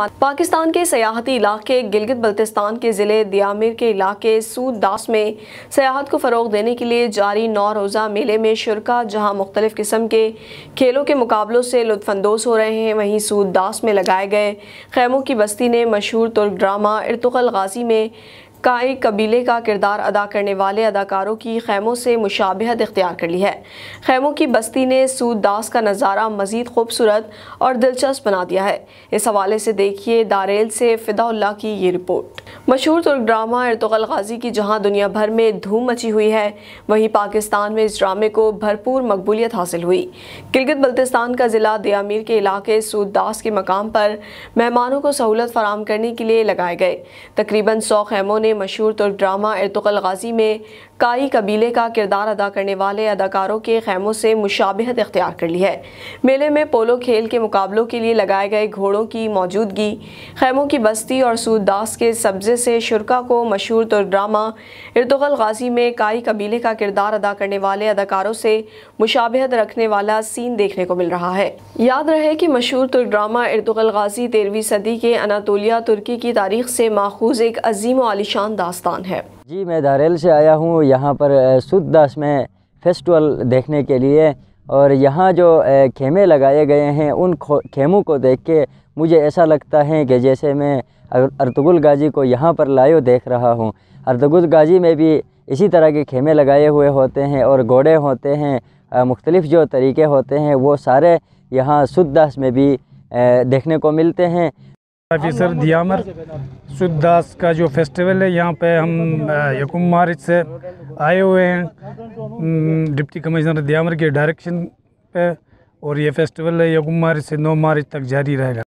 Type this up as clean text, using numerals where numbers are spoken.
पाकिस्तान के सयाहती इलाके गिलगित बल्तिस्तान के ज़िले दियामिर के इलाके सूदास में सयाहत को फ़रोग देने के लिए जारी 9 रोज़ा मेले में शुरका जहां मुख्तलिफ़ किस्म के खेलों के मुकाबलों से लुत्फ़अंदोज़ हो रहे हैं, वहीं सूदास में लगाए गए खैमों की बस्ती ने मशहूर तुर्क ड्रामा इर्तुग़ल गाज़ी में काई कबीले का किरदार अदा करने वाले अदाकारों की खैमों से मुशाबिहत इख्तियार कर ली है। खैमों की बस्ती ने सूदास का नज़ारा मज़ीद खूबसूरत और दिलचस्प बना दिया है। इस हवाले से देखिए दारेल से फ़िदाउल्लाह की ये रिपोर्ट। मशहूर तुर्क ड्रामा इर्तुग़ल गाज़ी की जहां दुनिया भर में धूम मची हुई है, वहीं पाकिस्तान में इस ड्रामे को भरपूर मकबूलियत हासिल हुई। गिलगित बल्तिस्तान का ज़िला दियामिर के इलाके सूदास के मकाम पर मेहमानों को सहूलत फराहम करने के लिए लगाए गए तकरीबन 100 खैमों ने मशहूर तुर्क ड्रामा इर्तुग़ल गाज़ी में काई कबीले का किरदार अदा करने वाले अदाकारों के खैमों से मुशाबिहत इख्तियार कर ली है। मेले में पोलो खेल के मुकाबलों के लिए लगाए गए घोड़ों की मौजूदगी, खैमों की बस्ती और सूदास के सब्ज़े से शुरका को मशहूर तुर्क ड्रामा इर्तुग़ल गाज़ी में काई कबीले का किरदार अदा करने वाले अदाकारों से मुशाबिहत रखने वाला सीन देखने को मिल रहा है। याद रहे कि मशहूर तुर्क ड्रामा इर्तुग़ल गाज़ी 13वीं सदी के अनातोलिया तुर्की की तारीख से माखूज़ एक अजीम व आलीशान दास्तान है। जी, मैं दारेल से आया हूँ यहाँ पर सूदास में फेस्टिवल देखने के लिए, और यहाँ जो खेमे लगाए गए हैं उन खेमों को देख के मुझे ऐसा लगता है कि जैसे मैं अर्तुग़ुल गाज़ी को यहाँ पर लाइव देख रहा हूँ। अर्तुग़ुल गाज़ी में भी इसी तरह के खेमे लगाए हुए होते हैं और घोड़े होते हैं, मुख्तलिफ़ जो तरीके होते हैं वो सारे यहाँ सूदास में भी देखने को मिलते हैं। ऑफिसर दियामिर सूदास का जो फेस्टिवल है, यहाँ पे हम 1 मार्च से आए हुए हैं डिप्टी कमिश्नर दियामिर के डायरेक्शन पे, और ये फेस्टिवल है 1 मार्च से 9 मार्च तक जारी रहेगा।